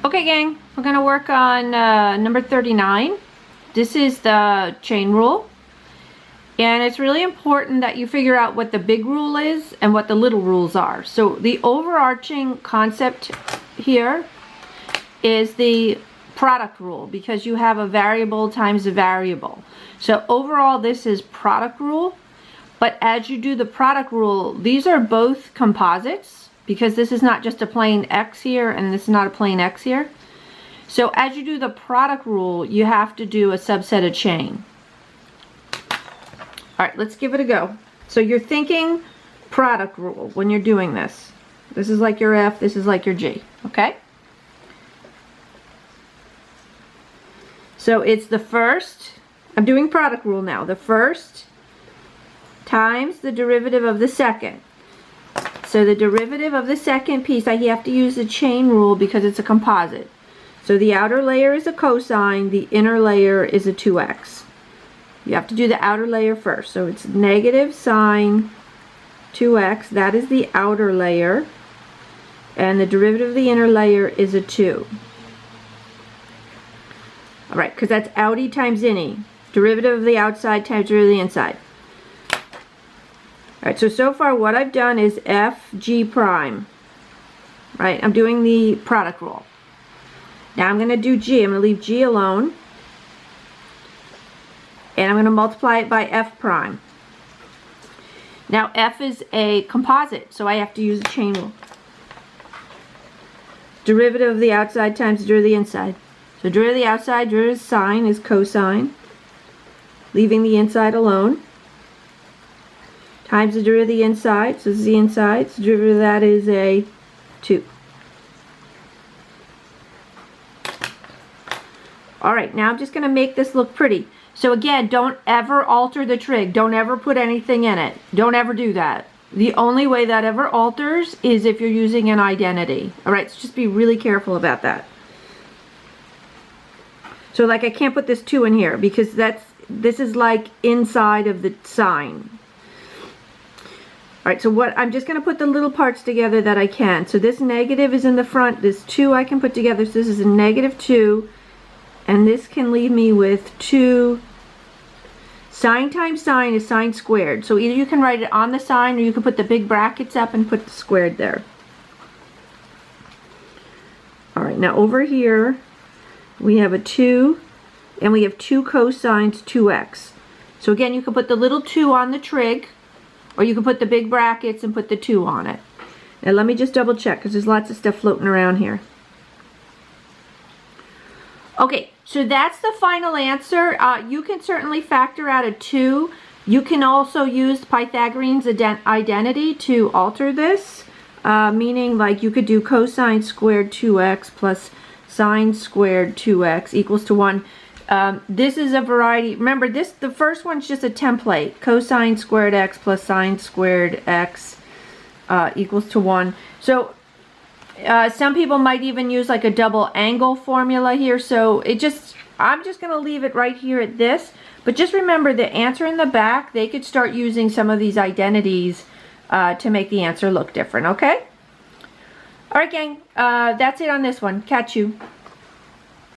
Okay gang, we're going to work on number 39. This is the chain rule. And it's really important that you figure out what the big rule is and what the little rules are. So the overarching concept here is the product rule, because you have a variable times a variable. So overall this is product rule, but as you do the product rule, these are both composites, because this is not just a plain X here and this is not a plain X here. So as you do the product rule, you have to do a subset of chain. Alright, let's give it a go. So you're thinking product rule when you're doing this. This is like your F, this is like your G, okay? So it's the first, I'm doing product rule now, the first times the derivative of the second. So the derivative of the second piece, I have to use the chain rule because it's a composite. So the outer layer is a cosine, the inner layer is a 2x. You have to do the outer layer first. So it's negative sine 2x, that is the outer layer. And the derivative of the inner layer is a 2. Alright, because that's outie times innie. Derivative of the outside times derivative of the inside. Alright, so far what I've done is f g prime. Right, I'm doing the product rule. Now I'm going to do g. I'm going to leave g alone. And I'm going to multiply it by f prime. Now f is a composite, so I have to use a chain rule. Derivative of the outside times the derivative of the inside. So derivative of the outside, derivative of sine is cosine. Leaving the inside alone. Times the derivative of the inside, so this is the inside, so the derivative of that is a 2. Alright, now I'm just going to make this look pretty. So again, don't ever alter the trig. Don't ever put anything in it. Don't ever do that. The only way that ever alters is if you're using an identity. Alright, so just be really careful about that. So like I can't put this 2 in here because this is like inside of the sign. Alright, so what I'm just going to put the little parts together that I can. So this negative is in the front. This 2 I can put together. So this is a negative 2. And this can leave me with 2. Sine times sine is sine squared. So either you can write it on the sine or you can put the big brackets up and put the squared there. Alright, now over here we have a 2. And we have 2 cosines 2x. So again, you can put the little 2 on the trig. Or you can put the big brackets and put the 2 on it. Now let me just double check because there's lots of stuff floating around here. Okay, so that's the final answer. You can certainly factor out a 2. You can also use Pythagorean's identity to alter this. Meaning like you could do cosine squared 2x plus sine squared 2x equals to 1. This is a variety. Remember, the first one's just a template. Cosine squared x plus sine squared x equals to 1. So some people might even use like a double angle formula here. So I'm just going to leave it right here at this. But just remember the answer in the back, they could start using some of these identities to make the answer look different, okay? Alright gang, that's it on this one. Catch you.